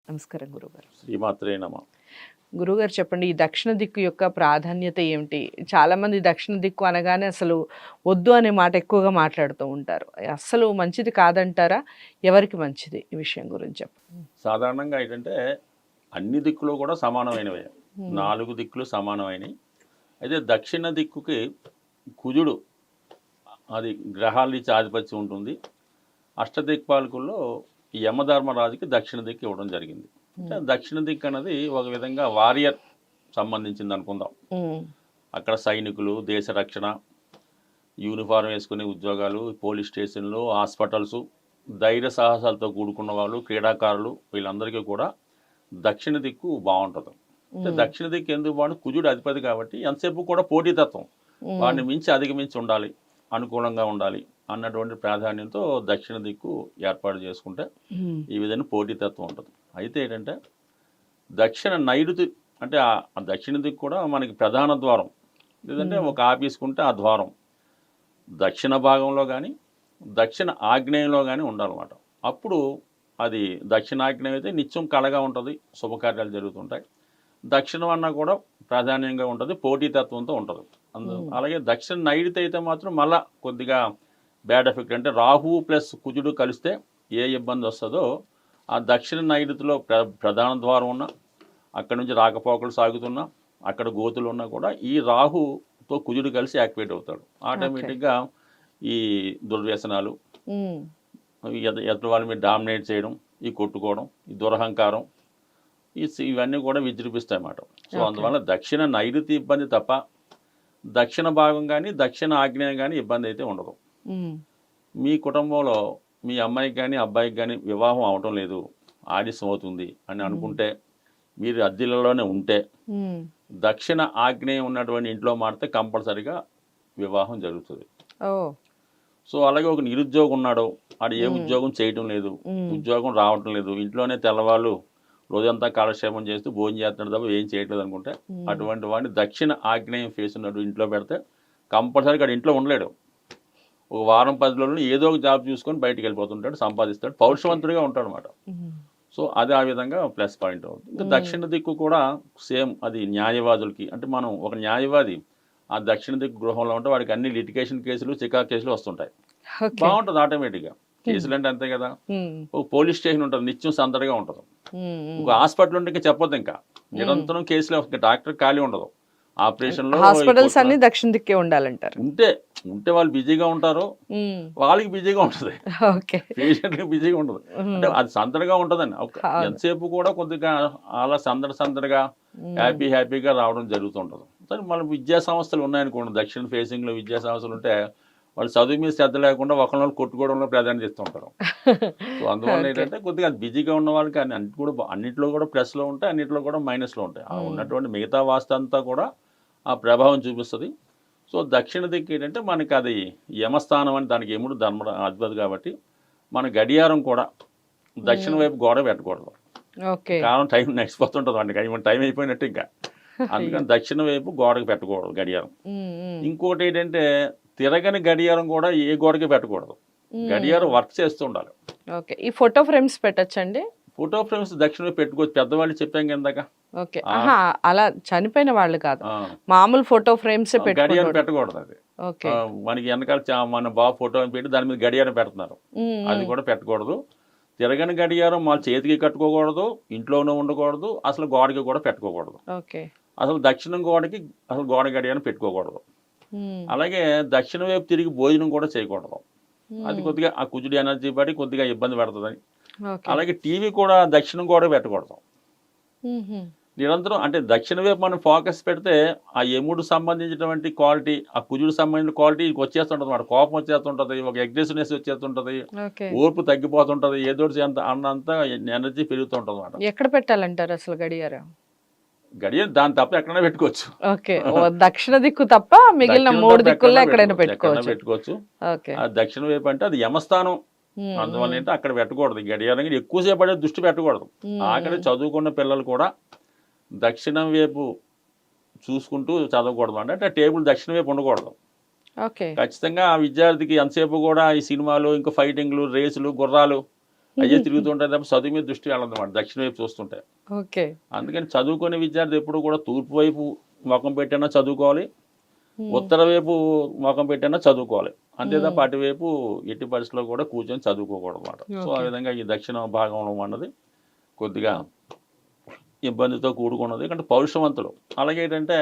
నమస్కారం గురుగారు. శ్రీమాత్రే నమ. గురుగారు చెప్పండి, ఈ దక్షిణ దిక్కు యొక్క ప్రాధాన్యత ఏమిటి? చాలామంది దక్షిణ దిక్కు అనగానే అసలు వద్దు అనే మాట ఎక్కువగా మాట్లాడుతూ ఉంటారు. అస్సలు మంచిది కాదంటారా? ఎవరికి మంచిది? ఈ విషయం గురించి చెప్పండి. సాధారణంగా ఏంటంటే అన్ని దిక్కులు కూడా సమానమైనవే, 4 దిక్కులు సమానమైనవి. అయితే దక్షిణ దిక్కుకి కుజుడు అది గ్రహాల నుంచి ఆధిపత్యం ఉంటుంది. అష్టదిక్పాలకుల్లో యమధర్మరాజుకి దక్షిణ దిక్కు ఇవ్వడం జరిగింది. అంటే దక్షిణ దిక్కు అనేది ఒక విధంగా వారియర్ సంబంధించింది అనుకుందాం. అక్కడ సైనికులు, దేశ రక్షణ, యూనిఫారం వేసుకునే ఉద్యోగాలు, పోలీస్ స్టేషన్లు, హాస్పిటల్స్, ధైర్య సాహసాలతో కూడుకున్న వాళ్ళు, క్రీడాకారులు, వీళ్ళందరికీ కూడా దక్షిణ దిక్కు బాగుంటుంది. అంటే దక్షిణ దిక్కు ఎందుకు బాగుంటుంది? కుజుడు అధిపతి కాబట్టి ఎంతసేపు కూడా పోటీతత్వం, వాడిని మించి అధిగమించి ఉండాలి, అనుకూలంగా ఉండాలి అన్నటువంటి ప్రాధాన్యంతో దక్షిణ దిక్కు ఏర్పాటు చేసుకుంటే ఈ విధంగా పోటీతత్వం ఉంటుంది. అయితే ఏంటంటే దక్షిణ నైరుతి అంటే ఆ దక్షిణ దిక్కు కూడా మనకి ప్రధాన ద్వారం. లేదంటే ఒక ఆఫీస్కి ఉంటే ఆ ద్వారం దక్షిణ భాగంలో కానీ దక్షిణ ఆగ్నేయంలో కానీ ఉండాలన్నమాట. అప్పుడు అది దక్షిణాగ్నేయం అయితే నిత్యం కళగా ఉంటుంది, శుభకార్యాలు జరుగుతుంటాయి. దక్షిణం అన్నా కూడా ప్రాధాన్యంగా ఉంటుంది, పోటీతత్వంతో ఉంటుంది. అలాగే దక్షిణ నైరుతి అయితే మాత్రం మళ్ళా కొద్దిగా బ్యాడ్ ఎఫెక్ట్. అంటే రాహువు ప్లస్ కుజుడు కలిస్తే ఏ ఇబ్బంది వస్తుందో ఆ దక్షిణ నైరుతిలో ప్రధాన ద్వారం ఉన్నా, అక్కడ నుంచి రాకపోకలు సాగుతున్నా, అక్కడ గోతులు ఉన్నా కూడా ఈ రాహుతో కుజుడు కలిసి యాక్టివేట్ అవుతాడు. ఆటోమేటిక్గా ఈ దుర్వ్యసనాలు, ఎదుటి వాళ్ళ మీద డామినేట్ చేయడం, ఈ కొట్టుకోవడం, ఈ దురహంకారం, ఇవన్నీ కూడా విజృంభిస్తాయి అన్నమాట. సో అందువల్ల దక్షిణ నైరుతి ఇబ్బంది తప్ప దక్షిణ భాగం కానీ దక్షిణ ఆగ్నేయం కానీ ఇబ్బంది అయితే ఉండదు. మీ కుటుంబంలో మీ అమ్మాయికి కానీ అబ్బాయికి కానీ వివాహం అవటం లేదు, ఆలస్యం అవుతుంది అని అనుకుంటే, మీరు అద్దెలలోనే ఉంటే దక్షిణ ఆగ్నేయం ఉన్నటువంటి ఇంట్లో మారితే కంపల్సరిగా వివాహం జరుగుతుంది. సో అలాగే ఒక నిరుద్యోగం ఉన్నాడు, ఆడు ఏ ఉద్యోగం చేయటం లేదు, ఉద్యోగం రావటం లేదు, ఇంట్లోనే తెల్లవాళ్ళు రోజంతా కాలక్షేపం చేస్తూ భోజనం చేస్తున్నాడు తప్ప ఏం చేయట్లేదు అనుకుంటే, అటువంటి వాడిని దక్షిణ ఆగ్నేయం ఫేస్ ఉన్నాడు ఇంట్లో పెడితే కంపల్సరీగా ఇంట్లో ఉండలేడు. ఒక వారం 10 రోజులు ఏదో ఒక జాబ్ చూసుకొని బయటికి వెళ్ళిపోతుంటాడు, సంపాదిస్తాడు, పౌరుషవంతుడిగా ఉంటాడు అనమాట. సో అది ఆ విధంగా ప్లస్ పాయింట్ అవుతుంది. ఇంకా దక్షిణ దిక్కు కూడా సేమ్, అది న్యాయవాదులకి. అంటే మనం ఒక న్యాయవాది ఆ దక్షిణ దిక్కు గృహంలో ఉంటే వాడికి అన్ని లిటిగేషన్ కేసులు, చికాకు కేసులు వస్తుంటాయి. బాగుంటుంది ఆటోమేటిక్గా. కేసులు అంటే అంతే కదా. ఒక పోలీస్ స్టేషన్ ఉంటుంది, నిత్యం సందడిగా ఉంటుంది. ఒక హాస్పిటల్ ఉంటే ఇంకా చెప్పొద్దు, ఇంకా నిరంతరం కేసులు. డాక్టర్ ఖాళీ ఉండదు. ఆపరేషన్లో హాస్పిటల్స్ అన్ని దక్షిణ దిక్కే ఉండాలంటారు. ఉంటే వాళ్ళు బిజీగా ఉంటారు, వాళ్ళకి బిజీగా ఉంటుంది, పేషెంట్కి బిజీగా ఉండదు. అంటే అది సందడిగా ఉంటుందండి. ఎంతసేపు కూడా కొద్దిగా అలా సందడిగా హ్యాపీగా రావడం జరుగుతుంటుంది. సరే మన విద్యా సంస్థలు ఉన్నాయనుకోండి, దక్షిణ ఫేసింగ్లో విద్యా సంస్థలు ఉంటే వాళ్ళు చదువు మీద శ్రద్ధ లేకుండా ఒకరిని కొట్టుకోవడంలో ప్రాధాన్యత ఇస్తుంటారు. సో అందువల్ల ఏంటంటే కొద్దిగా బిజీగా ఉన్న వాళ్ళకి అన్నింటిలో కూడా ప్లస్లో ఉంటాయి, అన్నింటిలో కూడా మైనస్లో ఉంటాయి. ఉన్నటువంటి మిగతా వాస్తు అంతా కూడా ఆ ప్రభావం చూపిస్తుంది. సో దక్షిణ దిక్కు ఏంటంటే మనకి అది యమస్థానం అని, దానికి యముడు అధిపతి కాబట్టి మన గడియారం కూడా దక్షిణ వైపు గోడ పెట్టకూడదు. కారణం టైం నెక్స్ట్ పోతుంటుంది అండి, టైం అయిపోయినట్టు ఇంకా. అందుకని దక్షిణ వైపు గోడకి పెట్టకూడదు గడియారం. ఇంకోటి ఏంటంటే తిరగని గడియారం కూడా ఏ గోడకి పెట్టకూడదు, గడియారం వర్క్ చేస్తూ ఉండాలి. ఈ ఫోటో ఫ్రేమ్స్ పెట్టచ్చండి? ఫోటో ఫ్రేమ్స్ దక్షిణ వైపు పెట్టుకోవచ్చు, పెద్దవాళ్ళు చెప్పాం కిందక. అలా చనిపోయిన వాళ్ళు కాదు, మామూలు ఫోటో ఫ్రేమ్స్ గడియారం పెట్టకూడదు. అది మనకి వెనకాల మన బాబు ఫోటో అని పెట్టి దాని మీద గడియారం పెడుతున్నారు, అది కూడా పెట్టకూడదు. తిరగని గడియారం మన చేతికి కట్టుకోకూడదు, ఇంట్లోనూ ఉండకూడదు, అసలు గోడకి కూడా పెట్టుకోకూడదు. అసలు దక్షిణం గోడకి అసలు గోడ గడియారం పెట్టుకోకూడదు. అలాగే దక్షిణ వైపు తిరిగి భోజనం కూడా చేయకూడదు, అది కొద్దిగా ఆ కుజుడి ఎనర్జీ పడి కొద్దిగా ఇబ్బంది పెడుతుందని. అలాగే టీవీ కూడా దక్షిణం కూడా పెట్టకూడదు. నిరంతరం అంటే దక్షిణ వైపు మనం ఫోకస్ పెడితే ఆ యముడు సంబంధించినటువంటి క్వాలిటీ, ఆ కుజుడు సంబంధించిన క్వాలిటీ వచ్చేస్తుంటుంది అన్నమాట. కోపం వచ్చేస్తుంటుంది, ఒక అగ్రెసివ్నెస్ వచ్చేస్తుంటుంది, ఓర్పు తగ్గిపోతుంటుంది, ఏదో అన్నంత ఎనర్జీ పెరుగుతుంటుంది అన్నమాట. ఎక్కడ పెట్టాలంటారు అసలు గడియారం? దాని తప్ప ఎక్కడైనా పెట్టుకోవచ్చు. దక్షిణ దిక్కు తప్ప మిగిలిన 3 దిక్కుల్లో ఎక్కడైనా పెట్టుకోవచ్చు. ఆ దక్షిణ వైపు అంటే అది యమస్థానం, అందువల్ల ఏంటంటే అక్కడ పెట్టకూడదు. గడియారం ఎక్కువసేపు పడే దృష్టి పెట్టకూడదు. ఆఖరి చదువుకున్న పిల్లలు కూడా దక్షిణం వైపు చూసుకుంటూ చదవకూడదు. అంటే టేబుల్ దక్షిణ వైపు ఉండకూడదు. ఖచ్చితంగా ఆ విద్యార్థికి ఎంతసేపు కూడా ఈ సినిమాలు, ఇంకా ఫైటింగ్లు, రేసులు, గుర్రాలు, అయ్యే తిరుగుతుంటాయి తప్ప చదువు మీద దృష్టి వెళ్ళదన్నమాట దక్షిణ వైపు చూస్తుంటే. ఓకే. అందుకని చదువుకునే విద్యార్థి ఎప్పుడు కూడా తూర్పు వైపు ముఖం పెట్టైనా చదువుకోవాలి, ఉత్తర వైపు ముఖం పెట్టైనా చదువుకోవాలి. అంతే తప్ప అటువైపు ఎట్టి పరిస్థితుల్లో కూడా కూర్చొని చదువుకోకూడదు అన్నమాట. సో ఆ ఓకే. విధంగా ఈ దక్షిణ భాగంలో అన్నది కొద్దిగా ఇబ్బందితో కూడుకున్నది. ఎందుకంటే పౌరుషవంతులు. అలాగే ఏంటంటే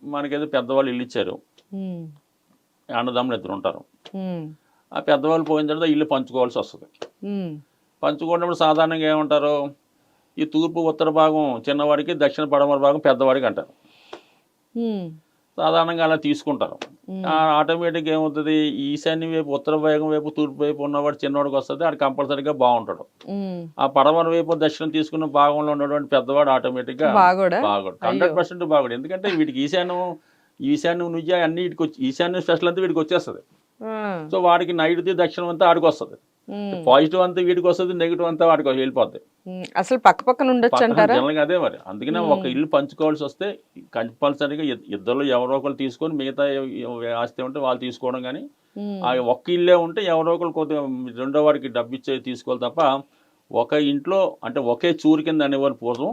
మనకేదో పెద్దవాళ్ళు ఇల్లు ఇచ్చారు, ఉమ్, అన్నదమ్ములు ఇద్దరు ఉంటారు. ఉమ్, ఆ పెద్దవాళ్ళు పోయిన తర్వాత ఇల్లు పంచుకోవాల్సి వస్తుంది. ఉమ్, పంచుకున్నప్పుడు సాధారణంగా ఏమంటారు, ఈ తూర్పు ఉత్తర భాగం చిన్నవాడికి, దక్షిణ పడమర భాగం పెద్దవాడికి అంటారు. ఉమ్, సాధారణంగా అలా తీసుకుంటారు. ఉమ్, ఆటోమేటిక్గా ఏమవుతుంది, ఈశాన్యం వైపు ఉత్తర భాగం వైపు తూర్పు వైపు ఉన్నవాడు చిన్నవాడికి వస్తుంది, ఆడు కంపల్సరీగా బాగుంటాడు. ఉమ్. ఆ పడమర వైపు దక్షిణం తీసుకున్న భాగంలో ఉన్నటువంటి పెద్దవాడు ఆటోమేటిక్గా బాగోడా? బాగుడు, అయ్యో. 100% బాగుడు. ఎందుకంటే వీడికి ఈశాన్యం నుంచి అన్ని వీడికి వచ్చి ఈశాన్యం స్పెషల్ అంతా వీడికి వచ్చేస్తుంది. ఆ, సో వాడికి నైరుతి దక్షిణం అంతా ఆడికి వస్తుంది. ఉమ్, పాజిటివ్ అంతా వీడికి వస్తుంది, నెగిటివ్ అంతా వాడికి వెళ్ళిపోద్ది. ఉమ్. అసలు పక్క పక్కన ఉండొచ్చు అంటారా? జనరల్గా అదే మరి. అందుకనే ఒక ఇల్లు పంచుకోవాల్సి వస్తే కంపల్సరీగా ఇద్దరు ఎవరో ఒకరు తీసుకొని మిగతా ఆస్తి ఉంటే వాళ్ళు తీసుకోవడం, కానీ ఉమ్, ఆ ఒక్క ఇల్లే ఉంటే ఎవరో ఒకరు కొద్దిగా రెండో వాడికి డబ్బు ఇచ్చే తీసుకోవాలి తప్ప ఒక ఇంట్లో అంటే ఒకే చూరు కింద అనేవారు పూర్వం,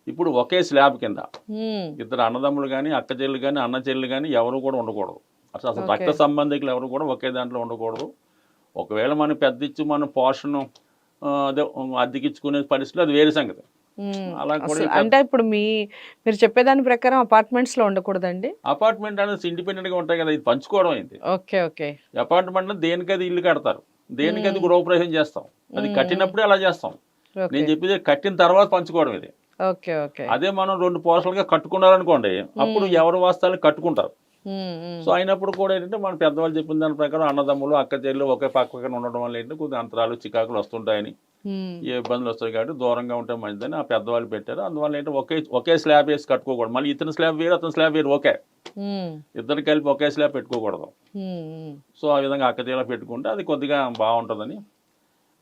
ఇప్పుడు ఒకే స్లాబ్ కింద ఉమ్, ఇద్దరు అన్నదమ్ములు కానీ అక్క చెల్లెలు కానీ అన్న చెల్లెలు కానీ ఎవరు కూడా ఉండకూడదు. అసలు ఓకే. రక్త సంబంధికులు ఎవరు కూడా ఒకే దాంట్లో ఉండకూడదు. ఒకవేళ మనం పెద్ద ఇచ్చి మనం పోషణ అదే అద్దెకిచ్చుకునే పరిస్థితులు అది వేరే సంగతి. ఉమ్. అలా కూడా అసలు అంటే ఇప్పుడు మీరు చెప్పేదాని ప్రకారం అపార్ట్మెంట్స్ లో ఉండకూడదండి? అపార్ట్మెంట్ అనేది ఇండిపెండెంట్గా ఉంటాయి కదా, ఇది పంచుకోవడం అయింది. ఓకే. ఓకే. అపార్ట్మెంట్లో దేనికది ఇల్లు కడతారు, దేనికది గృహప్రవేశం చేస్తాం, అది కట్టినప్పుడే అలా చేస్తాం. ఓకే. నేను చెప్పేది కట్టిన తర్వాత పంచుకోవడం ఇది. ఓకే. ఓకే. అదే మనం 2 పోర్షన్లుగా కట్టుకున్నారనుకోండి, అప్పుడు ఎవరి వాస్తవాలు కట్టుకుంటారు. ఉమ్, ఉమ్, సో అయినప్పుడు కూడా ఏంటంటే మన పెద్దవాళ్ళు చెప్పిన దాని ప్రకారం అన్నదమ్ములు అక్క చెల్లెలు ఒకే పక్కన ఉండడం వల్ల ఏంటంటే కొద్దిగా అంతరాలు చికాకులు వస్తుంటాయని, ఉమ్, ఏ ఇబ్బందులు వస్తాయి కాబట్టి దూరంగా ఉంటే మంచిదని ఆ పెద్దవాళ్ళు పెట్టారు. అందువల్ల ఏంటంటే ఒకే స్లాబ్ వేసి కట్టుకోకూడదు. మళ్ళీ ఇతని స్లాబ్ వేరు అతని స్లాబ్ వేరు, ఓకే ఉమ్, ఇద్దరు కలిపి ఒకే స్లాబ్ పెట్టుకోకూడదు. ఉమ్, ఉమ్. సో ఆ విధంగా అక్క చెల్లెలు పెట్టుకుంటే అది కొద్దిగా బాగుంటుందని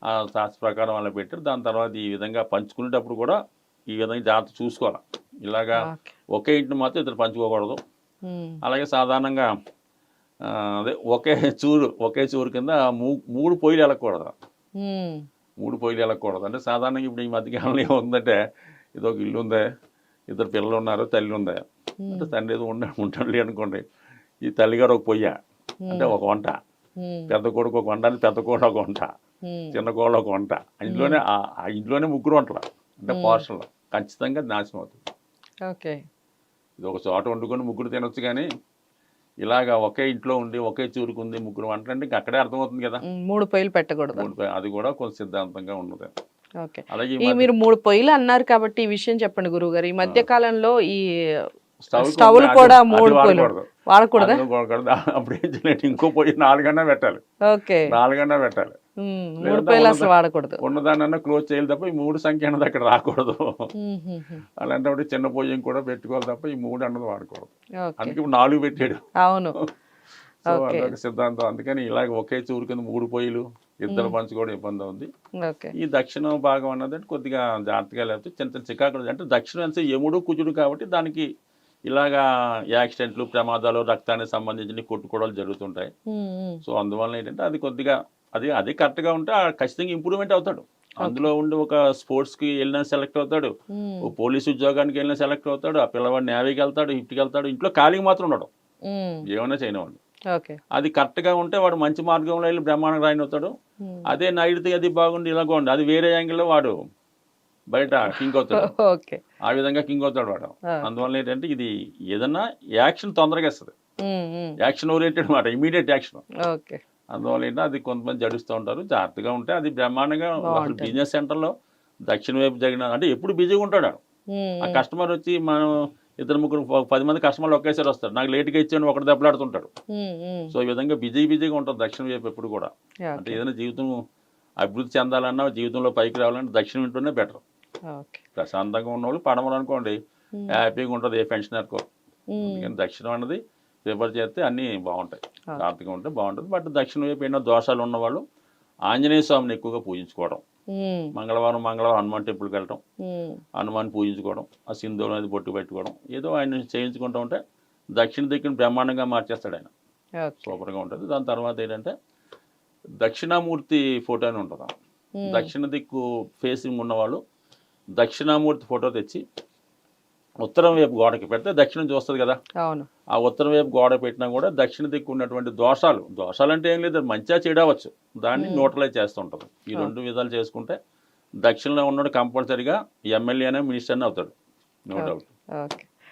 ఆ శాస్త్ర ప్రకారం అలా పెట్టారు. దాని తర్వాత ఈ విధంగా పంచుకునేటప్పుడు కూడా ఈ విధంగా జాగ్రత్త చూసుకోవాలి. ఇలాగా ఓకే. ఒకే ఇంటిని మాత్రం ఇద్దరు పంచుకోకూడదు. ఉమ్, అలాగే సాధారణంగా అదే ఒకే చూరు కింద 3 పొయ్యిలు వెళ్ళకూడదు. ఉమ్, 3 పొయ్యిలు వెళ్ళకూడదు అంటే సాధారణంగా ఇప్పుడు ఈ మధ్యకాలంలో ఏమవుతుందంటే, ఇది ఒక ఇల్లు ఉందే, ఇద్దరు పిల్లలు ఉన్నారు, తల్లి ఉందే, అంటే తండ్రి ఏదో ఉంటాడు అనుకోండి, ఈ తల్లిగారు ఒక పొయ్య అంటే ఒక వంట, ఉమ్, పెద్ద కొడుకు ఒక వంట, పెద్ద కోడ ఒక వంట, ఉమ్. చిన్న కోళ్ళ ఒక వంట, ఆ ఇంట్లోనే 3 వంటలు అంటే పోర్షన్లు ఖచ్చితంగా నాశనం అవుతుంది. ఓకే. ఇది ఒక చోట వండుకొని 3 తినొచ్చు, కానీ ఇలాగా ఒకే ఇంట్లో ఉండి ఒకే చూరుకుంది 3 వంటలు అంటే ఇంక అక్కడే అర్థమవుతుంది కదా. 3 పొయ్యిలు పెట్టకూడదు. అది కూడా కొంచెం సిద్ధాంతంగా ఉన్నది. ఓకే. అలాగే ఈ మీరు 3 పొయ్యిలు అన్నారు కాబట్టి ఈ విషయం చెప్పండి గురువుగారు. ఈ మధ్య కాలంలో ఈ స్టవ్ స్టవ్లు కూడా 3 పొయ్యిలు వాడకూడదు. వాడకూడదా? అప్పుడు ఏం చేయాలంటే ఇంకో పొయ్యి 4 అన్నా పెట్టాలి, ఓకే. 4 అన్నా పెట్టాలి. 3 పొయ్యిలు అసలు వాడకూడదు. ఉన్నదాన్నన్నా క్లోజ్ చేయాలి తప్ప ఈ 3 సంఖ్య అన్నది అక్కడ రాకూడదు. ఉమ్, ఉమ్, ఉమ్. అలాంటప్పుడు చిన్న పొయ్యి కూడా పెట్టుకోవాలి తప్ప ఈ 3 అన్నది వాడకూడదు. ఓకే. అందుకే ఇప్పుడు 4 పెట్టాడు. అవును. So okay. అదొక సిద్ధాంతం. అందుకని ఇలాగ ఒకే చూరు కింద 3 పొయ్యిలు ఇద్దరు పంచుకోవడం ఇబ్బంది ఉంది. ఓకే. ఈ దక్షిణ భాగం అన్నది కొద్దిగా జాగ్రత్తగా లేకపోతే చిన్న చిన్న చికాకులు, అంటే దక్షిణం అంటే యముడు కుజుడు కాబట్టి దానికి ఇలాగా యాక్సిడెంట్లు, ప్రమాదాలు, రక్తానికి సంబంధించిన కొట్టుకోవడాలు జరుగుతుంటాయి. ఉమ్, ఉమ్. సో అందువల్ల ఏంటంటే అది కొద్దిగా అది కరెక్ట్గా ఉంటే ఖచ్చితంగా ఇంప్రూవ్మెంట్ అవుతాడు. అందులో ఉండి ఒక స్పోర్ట్స్కి వెళ్ళినా సెలెక్ట్ అవుతాడు, ఉమ్, ఓ పోలీసు ఉద్యోగానికి వెళ్ళినా సెలెక్ట్ అవుతాడు, ఆ పిల్లవాడు నేవీకి వెళ్తాడు, హిఫ్ట్కి వెళ్తాడు, ఇంట్లో ఖాళీగా మాత్రం ఉండడు, ఉమ్. ఏమైనా చేయనివాడు. ఓకే. అది కరెక్ట్గా ఉంటే వాడు మంచి మార్గంలో వెళ్ళి బ్రహ్మాండంగా రాయిన అవుతాడు. ఉమ్. అదే నైరుతి అది బాగుండి ఇలాగ ఉండి అది వేరే యాంగిల్లో వాడు బయట కింగ్ అవుతాడు. ఓకే. ఆ విధంగా కింగ్ అవుతాడు వాడు. ఆ. అందువల్ల ఏంటంటే ఇది ఏదన్నా యాక్షన్ తొందరగా ఇస్తుంది, ఉమ్, ఉమ్. యాక్షన్ ఓరియంటెడ్ మాట, ఇమీడియట్ యాక్షన్. ఓకే. అందువల్ల ఏంటంటే అది కొంతమంది జడుస్తూ ఉంటారు. జాగ్రత్తగా ఉంటే అది బ్రహ్మాండంగా అసలు బాగుంటుంది. బిజినెస్ సెంటర్లో దక్షిణ వైపు జరిగిన అంటే ఎప్పుడు బిజీగా ఉంటాడు. ఉమ్, ఆ ఉమ్. కస్టమర్ వచ్చి మనం 2-3 10 మంది కస్టమర్లు ఒకేసారి వస్తారు, నాకు లేట్గా ఇచ్చాను ఒకటి దెబ్బలాడుతుంటాడు. ఉమ్, ఉమ్. సో ఈ విధంగా బిజీగా ఉంటుంది దక్షిణ వైపు ఎప్పుడు కూడా. అంటే ఓకే. ఏదైనా జీవితం అభివృద్ధి చెందాలన్నా, జీవితంలో పైకి రావాలన్నా దక్షిణ ఇంట్లోనే బెటర్. ఓకే. ప్రశాంతంగా ఉన్నవాళ్ళు పడమరు అనుకోండి, ఉమ్, హ్యాపీగా ఉంటుంది ఏ పెన్షనర్కో. ఉమ్. అందుకని దక్షిణం అన్నది ప్రిఫర్ చేస్తే అన్నీ బాగుంటాయి, ఆ. జాగ్రత్తగా ఉంటే బాగుంటుంది. బట్ దక్షిణ వైపు ఎన్నో దోషాలు ఉన్నవాళ్ళు ఆంజనేయ స్వామిని ఎక్కువగా పూజించుకోవడం, ఉమ్, మంగళవారం హనుమాన్ టెంపుల్కి వెళ్ళటం, ఉమ్. హనుమాన్ పూజించుకోవడం, ఆ సింధూరం అనేది బొట్టు పెట్టుకోవడం, ఏదో ఆయన చేయించుకుంటూ ఉంటే దక్షిణ దిక్కుని బ్రహ్మాండంగా మార్చేస్తాడు ఆయన, ఓకే. సూపర్గా ఉంటుంది. దాని తర్వాత ఏంటంటే దక్షిణామూర్తి ఫోటో అని ఉంటుంది. దక్షిణ దిక్కు ఫేసింగ్ ఉన్నవాళ్ళు దక్షిణామూర్తి ఫోటో తెచ్చి ఉత్తరం వైపు గోడకి పెడితే దక్షిణం చూస్తుంది కదా, అవును. ఆ ఉత్తరం వైపు గోడ పెట్టినా కూడా దక్షిణ దిక్కు ఉన్నటువంటి దోషాలు అంటే ఏం లేదు, మంచిగా చెడవచ్చు, దాన్ని న్యూట్రలైజ్ చేస్తుంటారు. ఈ రెండు విధాలు చేసుకుంటే దక్షిణంలో ఉన్నాడు కంపల్సరీగా ఎమ్మెల్యేనే మినిస్టర్నే అవుతాడు, నో డౌట్. ఓకే.